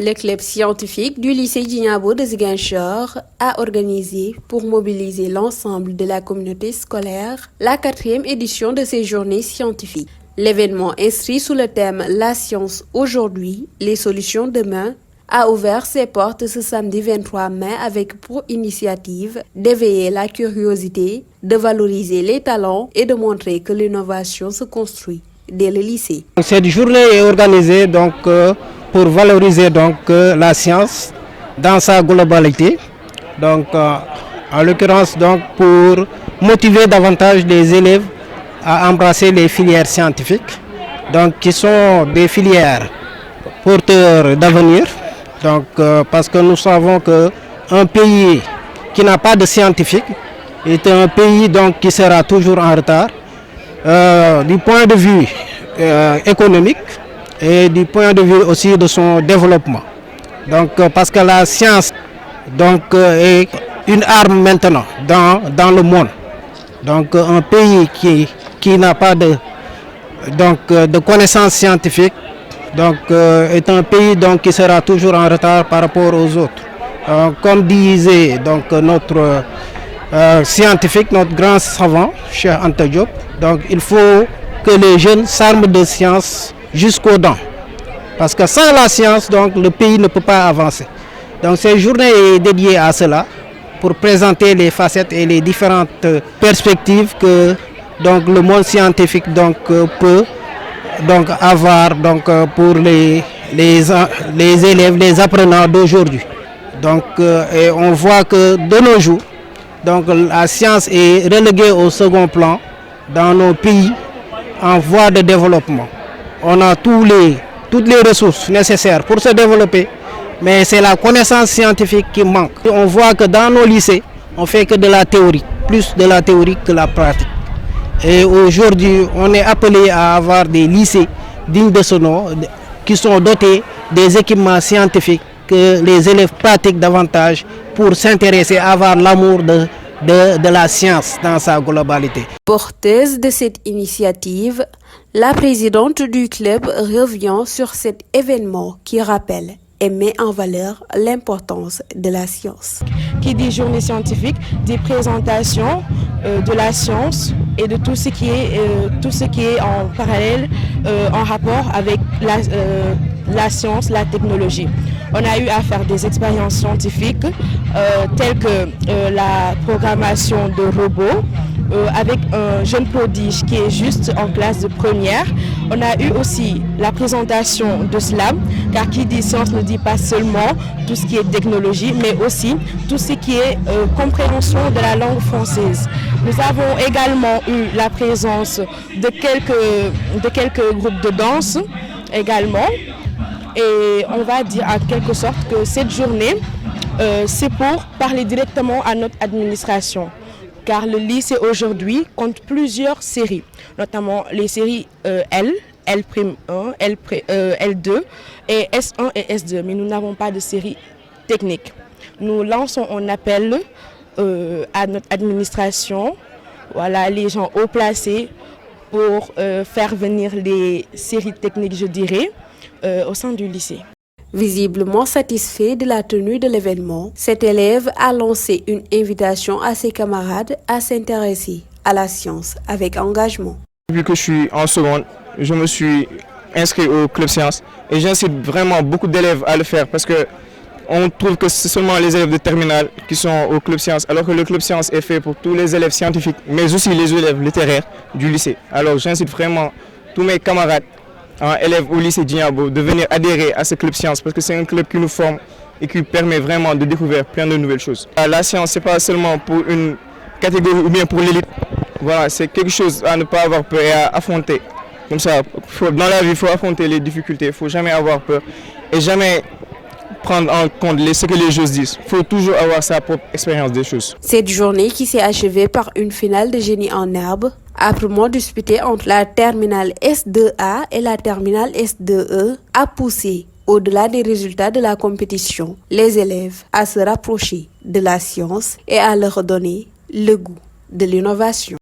Le club scientifique du lycée Djignabo de Ziguinchor a organisé, pour mobiliser l'ensemble de la communauté scolaire, la 4e édition de ces journées scientifiques. L'événement inscrit sous le thème « La science aujourd'hui, les solutions demain » a ouvert ses portes ce samedi 23 mai avec pour initiative d'éveiller la curiosité, de valoriser les talents et de montrer que l'innovation se construit dès le lycée. Cette journée est organisée pour valoriser la science dans sa globalité, en l'occurrence pour motiver davantage les élèves à embrasser les filières scientifiques, qui sont des filières porteurs d'avenir, parce que nous savons qu'un pays qui n'a pas de scientifiques est un pays qui sera toujours en retard du point de vue économique et du point de vue aussi de son développement. Parce que la science est une arme maintenant dans le monde. Un pays qui n'a pas de connaissances scientifiques est un pays qui sera toujours en retard par rapport aux autres. Comme disait notre scientifique, notre grand savant, Cheikh Anta Diop, il faut que les jeunes s'arment de science jusqu'aux dents. Parce que sans la science, le pays ne peut pas avancer. Cette journée est dédiée à cela, pour présenter les facettes et les différentes perspectives que le monde scientifique peut avoir pour les élèves, les apprenants d'aujourd'hui. Et on voit que de nos jours, la science est reléguée au second plan dans nos pays en voie de développement. On a toutes les ressources nécessaires pour se développer, mais c'est la connaissance scientifique qui manque. On voit que dans nos lycées, on fait que de la théorie, plus de la théorie que la pratique. Et aujourd'hui, on est appelé à avoir des lycées dignes de ce nom, qui sont dotés des équipements scientifiques que les élèves pratiquent davantage pour s'intéresser à avoir l'amour de la science dans sa globalité. Porteuse de cette initiative, la présidente du club revient sur cet événement qui rappelle et met en valeur l'importance de la science. Qui dit journée scientifique, dit présentation de la science et de tout ce qui est en parallèle, en rapport avec la science, la technologie. On a eu à faire des expériences scientifiques telles que la programmation de robots, avec un jeune prodige qui est juste en classe de première. On a eu aussi la présentation de slam, car qui dit science ne dit pas seulement tout ce qui est technologie, mais aussi tout ce qui est compréhension de la langue française. Nous avons également eu la présence de quelques groupes de danse également. Et on va dire en quelque sorte que cette journée, c'est pour parler directement à notre administration. Car le lycée aujourd'hui compte plusieurs séries, notamment les séries L, L'1, L2 et S1 et S2. Mais nous n'avons pas de série technique. Nous lançons un appel à notre administration, les gens haut placés, pour faire venir les séries techniques, je dirais, au sein du lycée. Visiblement satisfait de la tenue de l'événement, cet élève a lancé une invitation à ses camarades à s'intéresser à la science avec engagement. Depuis que je suis en seconde, je me suis inscrit au club science et j'incite vraiment beaucoup d'élèves à le faire parce qu'on trouve que c'est seulement les élèves de terminale qui sont au club science, alors que le club science est fait pour tous les élèves scientifiques, mais aussi les élèves littéraires du lycée. Alors j'incite vraiment tous mes camarades, élèves au lycée Djignabo, de venir adhérer à ce club science parce que c'est un club qui nous forme et qui permet vraiment de découvrir plein de nouvelles choses. La science, ce n'est pas seulement pour une catégorie ou bien pour l'élite. Voilà, c'est quelque chose à ne pas avoir peur et à affronter. Comme ça, dans la vie, il faut affronter les difficultés, il ne faut jamais avoir peur et jamais prendre en compte ce que les choses disent. Il faut toujours avoir sa propre expérience des choses. Cette journée qui s'est achevée par une finale de génie en herbe, âprement disputée entre la terminale S2A et la terminale S2E, a poussé, au-delà des résultats de la compétition, les élèves à se rapprocher de la science et à leur donner le goût de l'innovation.